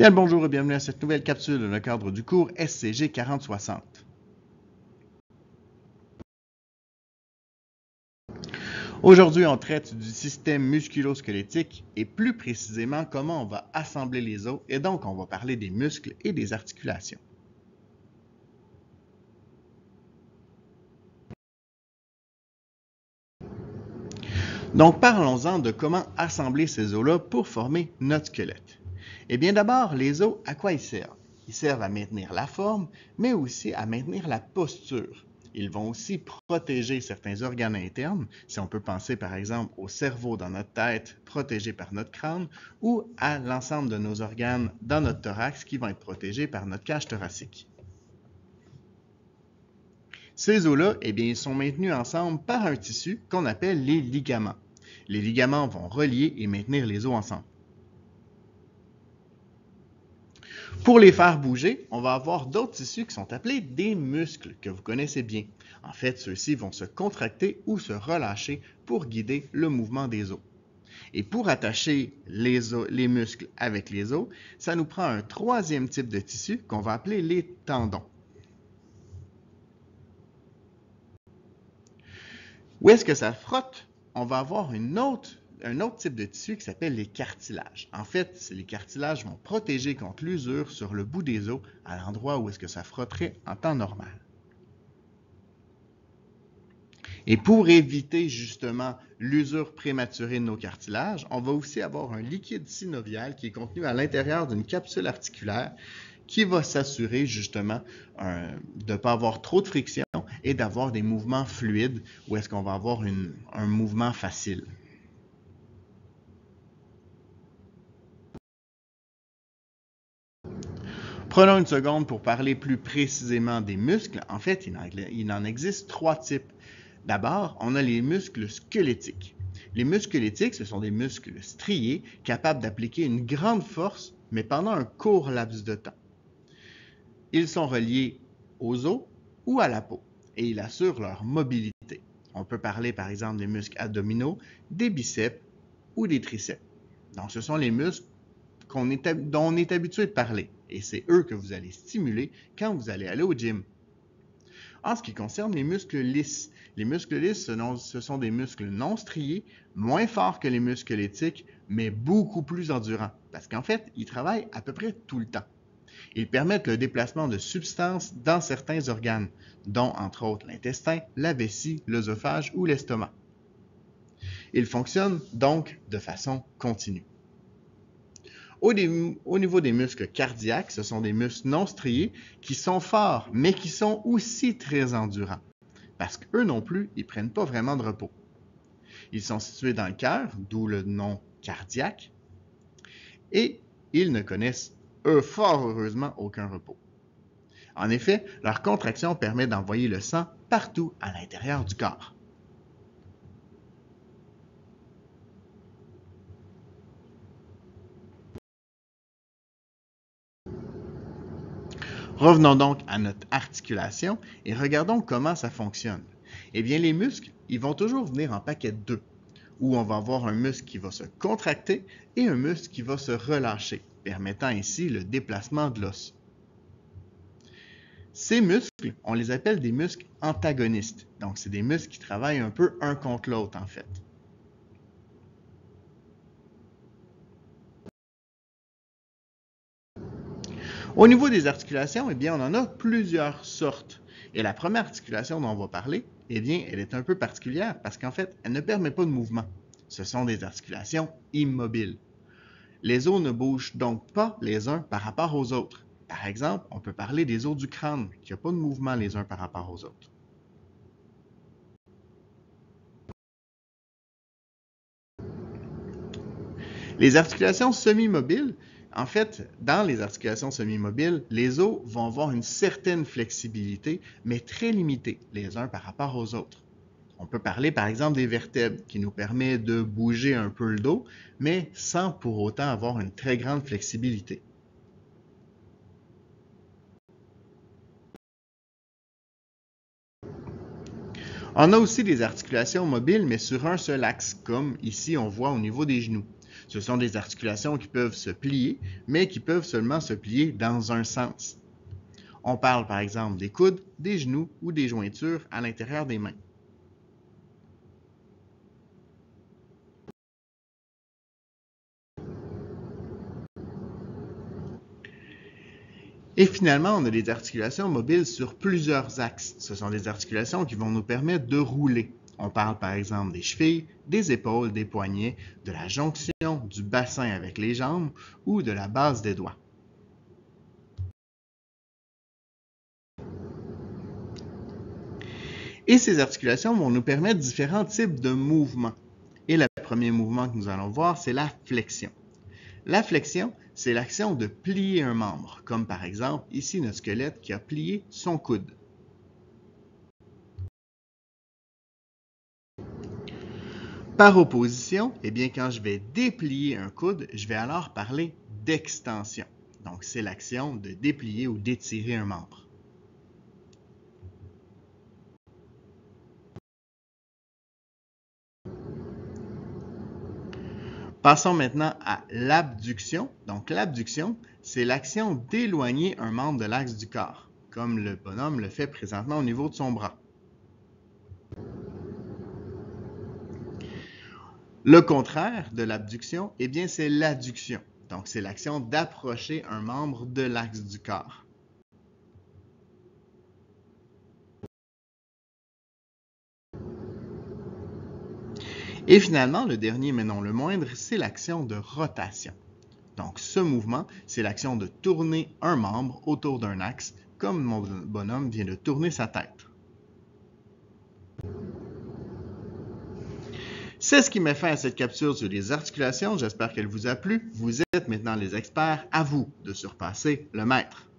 Bien le bonjour et bienvenue à cette nouvelle capsule dans le cadre du cours SCG 4060. Aujourd'hui, on traite du système musculo-squelettique et plus précisément comment on va assembler les os et donc on va parler des muscles et des articulations. Donc parlons-en de comment assembler ces os-là pour former notre squelette. Eh bien d'abord, les os, à quoi ils servent? Ils servent à maintenir la forme, mais aussi à maintenir la posture. Ils vont aussi protéger certains organes internes, si on peut penser par exemple au cerveau dans notre tête, protégé par notre crâne, ou à l'ensemble de nos organes dans notre thorax qui vont être protégés par notre cage thoracique. Ces os-là, eh bien, ils sont maintenus ensemble par un tissu qu'on appelle les ligaments. Les ligaments vont relier et maintenir les os ensemble. Pour les faire bouger, on va avoir d'autres tissus qui sont appelés des muscles, que vous connaissez bien. En fait, ceux-ci vont se contracter ou se relâcher pour guider le mouvement des os. Et pour attacher les muscles avec les os, ça nous prend un troisième type de tissu qu'on va appeler les tendons. Où est-ce que ça frotte? On va avoir un autre type de tissu qui s'appelle les cartilages. En fait, les cartilages vont protéger contre l'usure sur le bout des os à l'endroit où est-ce que ça frotterait en temps normal. Et pour éviter justement l'usure prématurée de nos cartilages, on va aussi avoir un liquide synovial qui est contenu à l'intérieur d'une capsule articulaire qui va s'assurer justement de ne pas avoir trop de friction et d'avoir des mouvements fluides où est-ce qu'on va avoir un mouvement facile. Prenons une seconde pour parler plus précisément des muscles. En fait, il en existe trois types. D'abord, on a les muscles squelettiques. Les muscles squelettiques, ce sont des muscles striés capables d'appliquer une grande force, mais pendant un court laps de temps. Ils sont reliés aux os ou à la peau et ils assurent leur mobilité. On peut parler par exemple des muscles abdominaux, des biceps ou des triceps. Donc, ce sont les muscles dont on est habitué de parler et c'est eux que vous allez stimuler quand vous allez aller au gym. En ce qui concerne les muscles lisses ce sont des muscles non striés, moins forts que les muscles squelettiques, mais beaucoup plus endurants parce qu'en fait, ils travaillent à peu près tout le temps. Ils permettent le déplacement de substances dans certains organes, dont entre autres l'intestin, la vessie, l'œsophage ou l'estomac. Ils fonctionnent donc de façon continue. Au niveau des muscles cardiaques, ce sont des muscles non striés qui sont forts, mais qui sont aussi très endurants, parce qu'eux non plus, ils ne prennent pas vraiment de repos. Ils sont situés dans le cœur, d'où le nom cardiaque, et ils ne connaissent fort heureusement aucun repos. En effet, leur contraction permet d'envoyer le sang partout à l'intérieur du corps. Revenons donc à notre articulation et regardons comment ça fonctionne. Eh bien, les muscles, ils vont toujours venir en paquet de deux, où on va avoir un muscle qui va se contracter et un muscle qui va se relâcher, permettant ainsi le déplacement de l'os. Ces muscles, on les appelle des muscles antagonistes. Donc, c'est des muscles qui travaillent un peu un contre l'autre, en fait. Au niveau des articulations, eh bien, on en a plusieurs sortes. Et la première articulation dont on va parler, eh bien, elle est un peu particulière parce qu'en fait, elle ne permet pas de mouvement. Ce sont des articulations immobiles. Les os ne bougent donc pas les uns par rapport aux autres. Par exemple, on peut parler des os du crâne, qui n'ont pas de mouvement les uns par rapport aux autres. Les articulations semi-mobiles, en fait, dans les articulations semi-mobiles, les os vont avoir une certaine flexibilité, mais très limitée les uns par rapport aux autres. On peut parler par exemple des vertèbres qui nous permet de bouger un peu le dos, mais sans pour autant avoir une très grande flexibilité. On a aussi des articulations mobiles, mais sur un seul axe, comme ici on voit au niveau des genoux. Ce sont des articulations qui peuvent se plier, mais qui peuvent seulement se plier dans un sens. On parle par exemple des coudes, des genoux ou des jointures à l'intérieur des mains. Et finalement, on a des articulations mobiles sur plusieurs axes. Ce sont des articulations qui vont nous permettre de rouler. On parle par exemple des chevilles, des épaules, des poignets, de la jonction du bassin avec les jambes ou de la base des doigts. Et ces articulations vont nous permettre différents types de mouvements. Et le premier mouvement que nous allons voir, c'est la flexion. La flexion, c'est l'action de plier un membre, comme par exemple ici notre squelette qui a plié son coude. Par opposition, eh bien, quand je vais déplier un coude, je vais alors parler d'extension. Donc, c'est l'action de déplier ou d'étirer un membre. Passons maintenant à l'abduction. Donc, l'abduction, c'est l'action d'éloigner un membre de l'axe du corps, comme le bonhomme le fait présentement au niveau de son bras. Le contraire de l'abduction, eh bien, c'est l'adduction. Donc, c'est l'action d'approcher un membre de l'axe du corps. Et finalement, le dernier mais non le moindre, c'est l'action de rotation. Donc, ce mouvement, c'est l'action de tourner un membre autour d'un axe, comme mon bonhomme vient de tourner sa tête. C'est ce qui met fin à cette capsule sur les articulations. J'espère qu'elle vous a plu. Vous êtes maintenant les experts. À vous de surpasser le maître.